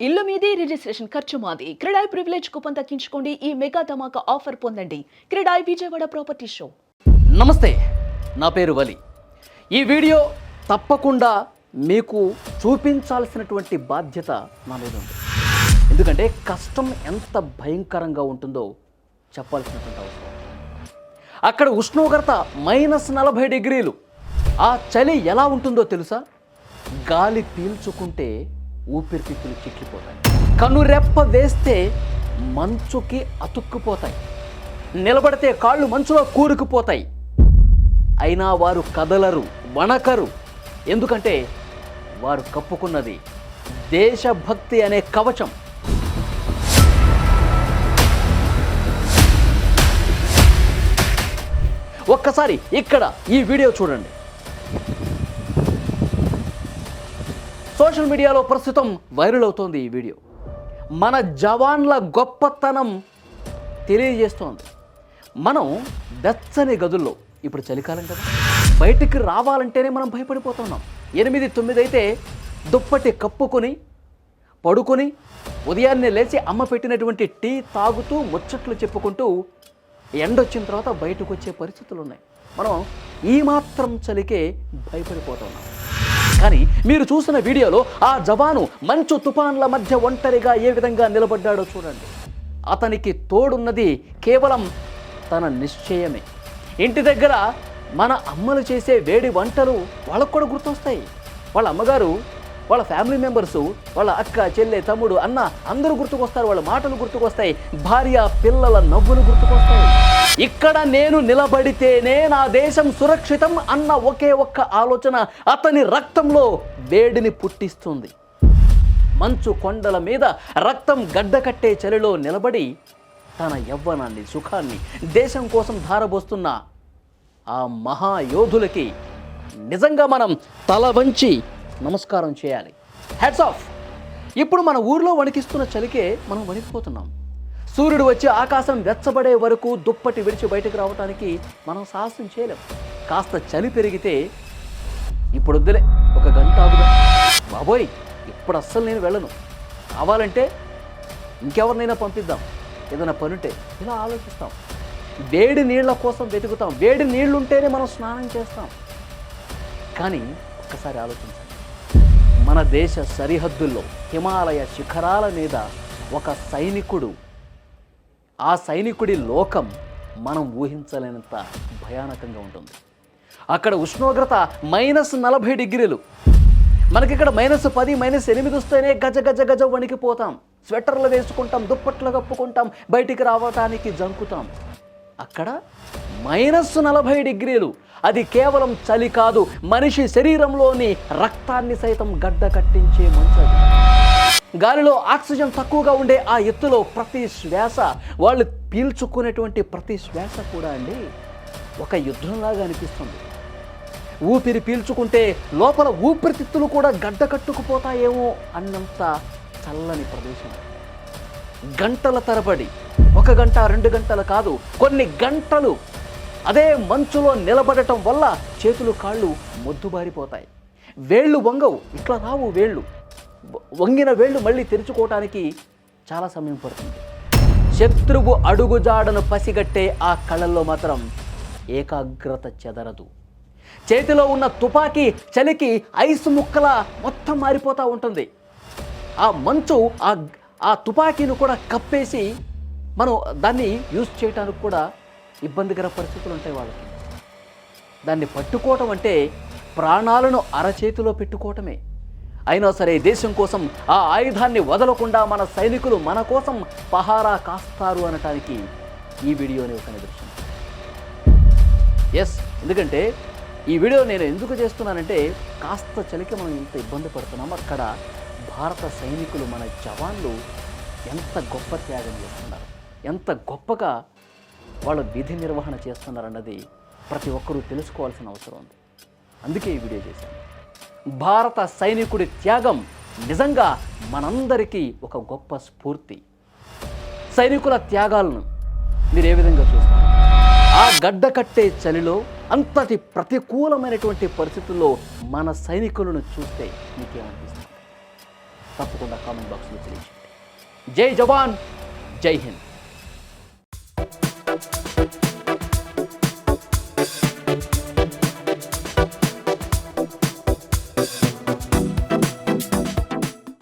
ఇల్లు మీది రిజిస్ట్రేషన్ ఖర్చు మాది. క్రెడాయ్ ప్రివిలేజ్ కూపన్ తగ్గించుకోండి. ఈ మెగా ధమాకా ఆఫర్ పొందండి. CREDAI Vijayawada property show. నమస్తే, నా పేరు వలి. ఈ వీడియో తప్పకుండా మీకు చూపించాల్సినటువంటి బాధ్యత నా మీద ఉంది. ఎందుకంటే కష్టం ఎంత భయంకరంగా ఉంటుందో చెప్పాల్సినటువంటి అవసరం. అక్కడ ఉష్ణోగ్రత -40 డిగ్రీలు. ఆ చలి ఎలా ఉంటుందో తెలుసా? గాలి పీల్చుకుంటే ఊపిరితిత్తులు చిక్కిపోతాయి. కనురెప్ప వేస్తే మంచుకి అతుక్కుపోతాయి. నిలబడితే కాళ్ళు మంచులో కూరుకుపోతాయి. అయినా వారు కదలరు, వణకరు. ఎందుకంటే వారు కప్పుకున్నది దేశభక్తి అనే కవచం. ఒక్కసారి ఇక్కడ ఈ వీడియో చూడండి. సోషల్ మీడియాలో ప్రస్తుతం వైరల్ అవుతోంది ఈ వీడియో. మన జవాన్ల గొప్పతనం తెలియజేస్తోంది. మనం వెచ్చని గదుల్లో, ఇప్పుడు చలికాలం కదా, బయటికి రావాలంటేనే మనం భయపడిపోతున్నాం. 8-9 అయితే దుప్పటి కప్పుకొని పడుకొని ఉదయాన్నే లేచి అమ్మ పెట్టినటువంటి టీ తాగుతూ ముచ్చట్లు చెప్పుకుంటూ ఎండొచ్చిన తర్వాత బయటకు వచ్చే పరిస్థితులు ఉన్నాయి. మనం ఈ మాత్రం చలికే భయపడిపోతున్నాం. కానీ మీరు చూసిన వీడియోలో ఆ జవాను మంచు తుఫాన్ల మధ్య ఒంటరిగా ఏ విధంగా నిలబడ్డాడో చూడండి. అతనికి తోడున్నది కేవలం తన నిశ్చయమే. ఇంటి దగ్గర మన అమ్మలు చేసే వేడి వంటలు వాళ్ళకు కూడా గుర్తొస్తాయి. వాళ్ళ అమ్మగారు, వాళ్ళ ఫ్యామిలీ మెంబర్సు, వాళ్ళ అక్క, చెల్లె, తమ్ముడు, అన్న అందరూ గుర్తుకొస్తారు. వాళ్ళ మాటలు గుర్తుకొస్తాయి. భార్య, పిల్లల నవ్వులు గుర్తుకొస్తాయి. ఇక్కడ నేను నిలబడితేనే నా దేశం సురక్షితం అన్న ఒకే ఒక్క ఆలోచన అతని రక్తంలో వేడిని పుట్టిస్తుంది. మంచు కొండల మీద రక్తం గడ్డకట్టే చలిలో నిలబడి తన యవ్వనాన్ని, సుఖాన్ని దేశం కోసం ధారబోస్తున్న ఆ మహాయోధులకి నిజంగా మనం తల వంచి నమస్కారం చేయాలి. Hats off. ఇప్పుడు మన ఊర్లో వణికిస్తున్న చలికే మనం వణికిపోతున్నాం. సూర్యుడు వచ్చి ఆకాశం వెచ్చబడే వరకు దుప్పటి విడిచి బయటకు రావడానికి మనం సాహసం చేయలేం. కాస్త చలి పెరిగితే ఇప్పుడు వద్దులే, ఒక గంట ఆగుదా, బాబోయ్ ఇప్పుడు అస్సలు నేను వెళ్ళను, కావాలంటే ఇంకెవరినైనా పంపిద్దాం, ఏదైనా పనుంటే, ఇలా ఆలోచిస్తాం. వేడి నీళ్ల కోసం వెతుకుతాం. వేడి నీళ్లుంటేనే మనం స్నానం చేస్తాం. కానీ ఒక్కసారి ఆలోచించండి, మన దేశ సరిహద్దుల్లో హిమాలయ శిఖరాల మీద ఒక సైనికుడు, ఆ సైనికుడి లోకం మనం ఊహించలేనంత భయానకంగా ఉంటుంది. అక్కడ ఉష్ణోగ్రత -40 డిగ్రీలు. మనకిక్కడ -10, -8 వస్తేనే గజ గజ గజ వణికిపోతాం. స్వెటర్లు వేసుకుంటాం, దుప్పట్లు కప్పుకుంటాం, బయటికి రావటానికి జంకుతాం. అక్కడ -40 డిగ్రీలు. అది కేవలం చలి కాదు, మనిషి శరీరంలోని రక్తాన్ని సైతం గడ్డ కట్టించే మంచు. గాలిలో ఆక్సిజన్ తక్కువగా ఉండే ఆ ఎత్తులో ప్రతి శ్వాస, వాళ్ళు పీల్చుకునేటువంటి ప్రతి శ్వాస కూడా అండి ఒక యుద్ధంలాగా అనిపిస్తుంది. ఊపిరి పీల్చుకుంటే లోపల ఊపిరితిత్తులు కూడా గడ్డ కట్టుకుపోతాయేమో అన్నంత చల్లని ప్రదేశం. గంటల తరబడి, 1 గంట 2 గంటలు కాదు, కొన్ని గంటలు అదే మంచులో నిలబడటం వల్ల చేతులు కాళ్ళు మొద్దుబారిపోతాయి. వేళ్ళు వంగవు, ఇట్లా రావు వేళ్ళు. వంగిన వేళ్ళు మళ్ళీ తెరుచుకోవటానికి చాలా సమయం పడుతుంది. శత్రువు అడుగుజాడను పసిగట్టే ఆ కళ్ళల్లో మాత్రం ఏకాగ్రత చెదరదు. చేతిలో ఉన్న తుపాకీ చలికి ఐసు ముక్కల మొత్తం మారిపోతూ ఉంటుంది. ఆ మంచు ఆ తుపాకీని కూడా కప్పేసి మనం దాన్ని యూజ్ చేయడానికి కూడా ఇబ్బందికర పరిస్థితులు ఉంటాయి వాళ్ళకి. దాన్ని పట్టుకోవటం అంటే ప్రాణాలను అరచేతిలో పెట్టుకోవటమే. అయినా సరే దేశం కోసం ఆ ఆయుధాన్ని వదలకుండా మన సైనికులు మన కోసం పహారా కాస్తారు అనటానికి ఈ వీడియోని ఒక నిదర్శనం. ఎస్, ఎందుకంటే ఈ వీడియో నేను ఎందుకు చేస్తున్నానంటే కాస్త చలికి మనం ఇంత ఇబ్బంది పడుతున్నాం. అక్కడ భారత సైనికులు, మన జవాన్లు ఎంత గొప్ప త్యాగం చేస్తున్నారు, ఎంత గొప్పగా వాళ్ళ విధి నిర్వహణ చేస్తున్నారన్నది ప్రతి ఒక్కరూ తెలుసుకోవాల్సిన అవసరం ఉంది. అందుకే ఈ వీడియో చేశాను. భారత సైనికుడి త్యాగం నిజంగా మనందరికీ ఒక గొప్ప స్ఫూర్తి. సైనికుల త్యాగాలను మీరు ఏ విధంగా చూస్తారు? ఆ గడ్డ కట్టే చలిలో, అంతటి ప్రతికూలమైనటువంటి పరిస్థితుల్లో మన సైనికులను చూస్తే మీకేమనిపిస్తుంది? తప్పకుండా కామెంట్ బాక్స్లో తెలియజేయండి. జై జవాన్, జై హింద్.